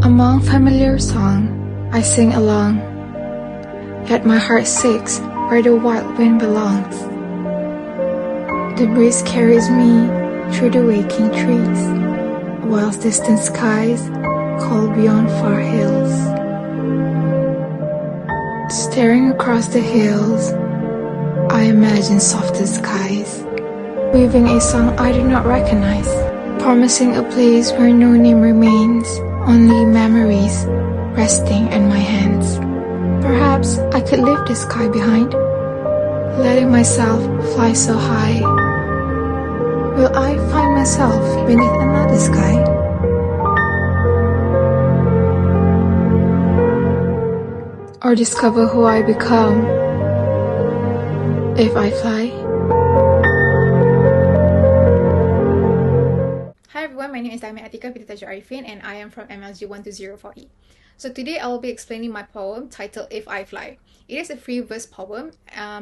Among familiar song, I sing along, yet my heart seeks where the wild wind belongs. The breeze carries me through the waking trees, whilst distant skies call beyond far hills. Staring across the hills, I imagine softer skies, weaving a song I do not recognize, promising a place where no name remains, only memories resting in my hands. Perhaps I could leave the sky behind, letting myself fly so high. Will I find myself beneath another sky? Or discover who I become if I fly? Hi everyone, my name is Damia Atiqah and I am from MLG 1204E. So today I will be explaining my poem titled If I Fly. It is a free verse poem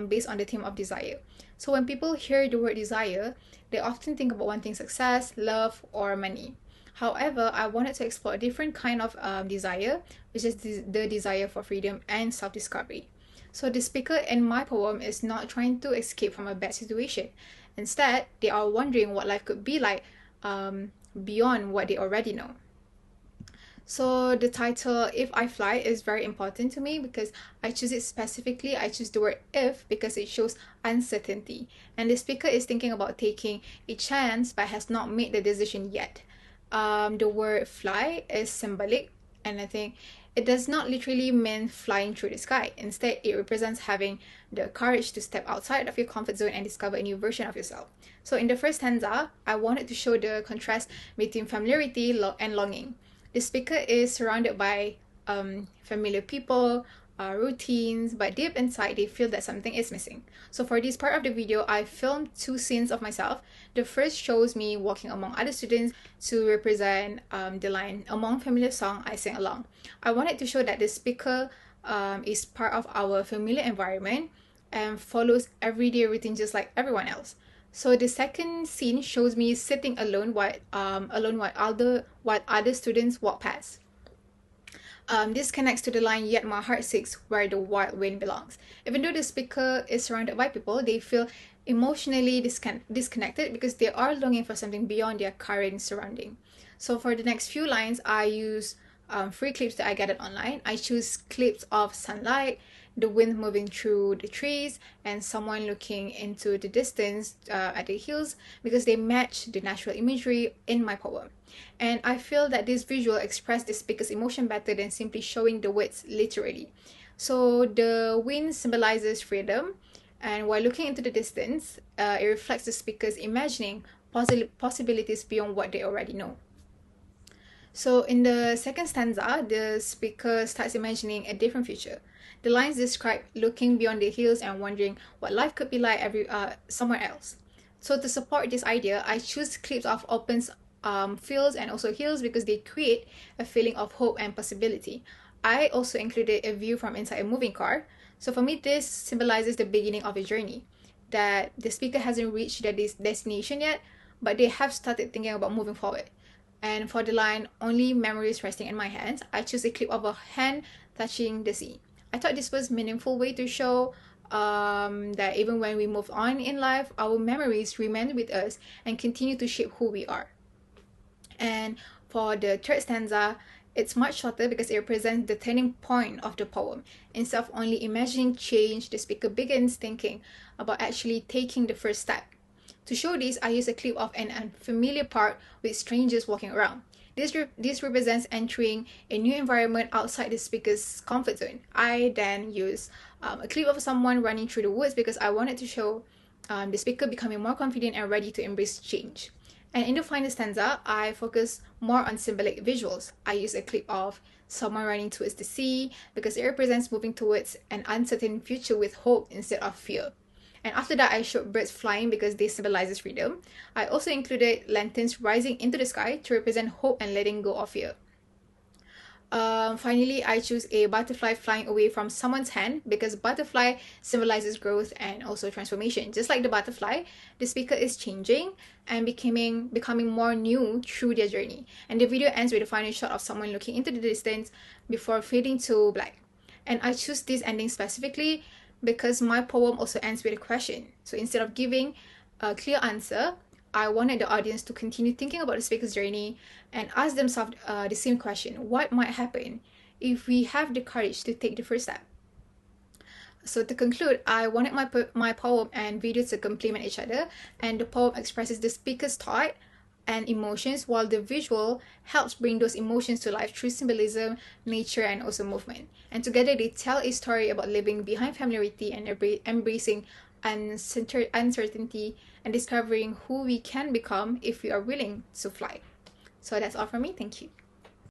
based on the theme of desire. So when people hear the word desire, they often think about wanting success, love, or money. However, I wanted to explore a different kind of desire, which is the desire for freedom and self-discovery. So the speaker in my poem is not trying to escape from a bad situation. Instead, they are wondering what life could be like beyond what they already know. So the title If I Fly is very important to me because I choose it specifically. I choose the word if because it shows uncertainty, and the speaker is thinking about taking a chance but has not made the decision yet. The word fly is symbolic, and I think it does not literally mean flying through the sky. Instead, it represents having the courage to step outside of your comfort zone and discover a new version of yourself. So in the first stanza, I wanted to show the contrast between familiarity and longing. The speaker is surrounded by familiar people, routines, but deep inside they feel that something is missing. So for this part of the video, I filmed two scenes of myself. The first shows me walking among other students to represent the line, among familiar song, I sing along. I wanted to show that the speaker is part of our familiar environment and follows everyday routine just like everyone else. So the second scene shows me sitting alone while other students walk past. This connects to the line, yet my heart seeks where the wild wind belongs. Even though the speaker is surrounded by people, they feel emotionally disconnected because they are longing for something beyond their current surrounding. So for the next few lines, I use free clips that I gathered online. I choose clips of sunlight, the wind moving through the trees, and someone looking into the distance at the hills because they match the natural imagery in my poem. And I feel that this visual expresses the speaker's emotion better than simply showing the words literally. So the wind symbolizes freedom, and while looking into the distance, it reflects the speaker's imagining possibilities beyond what they already know. So in the second stanza, the speaker starts imagining a different future. The lines describe looking beyond the hills and wondering what life could be like somewhere else. So to support this idea, I choose clips of open fields and also hills because they create a feeling of hope and possibility. I also included a view from inside a moving car. So for me, this symbolizes the beginning of a journey, that the speaker hasn't reached their destination yet, but they have started thinking about moving forward. And for the line, only memories resting in my hands, I choose a clip of a hand touching the sea. I thought this was a meaningful way to show that even when we move on in life, our memories remain with us and continue to shape who we are. And for the third stanza, it's much shorter because it represents the turning point of the poem. Instead of only imagining change, the speaker begins thinking about actually taking the first step. To show this, I use a clip of an unfamiliar park with strangers walking around. This represents entering a new environment outside the speaker's comfort zone. I then use a clip of someone running through the woods because I wanted to show the speaker becoming more confident and ready to embrace change. And in the final stanza, I focus more on symbolic visuals. I use a clip of someone running towards the sea because it represents moving towards an uncertain future with hope instead of fear. And after that, I showed birds flying because they symbolizes freedom. I also included lanterns rising into the sky to represent hope and letting go of fear. Finally, I choose a butterfly flying away from someone's hand because butterfly symbolizes growth and also transformation. Just like the butterfly, the speaker is changing and becoming more new through their journey. And the video ends with a final shot of someone looking into the distance before fading to black. And I choose this ending specifically because my poem also ends with a question. So instead of giving a clear answer, I wanted the audience to continue thinking about the speaker's journey and ask themselves the same question: what might happen if we have the courage to take the first step? So to conclude, I wanted my poem and video to complement each other, and the poem expresses the speaker's thought and emotions, while the visual helps bring those emotions to life through symbolism, nature, and also movement. And together they tell a story about living behind familiarity and embracing uncertainty and discovering who we can become if we are willing to fly. So that's all from me. Thank you.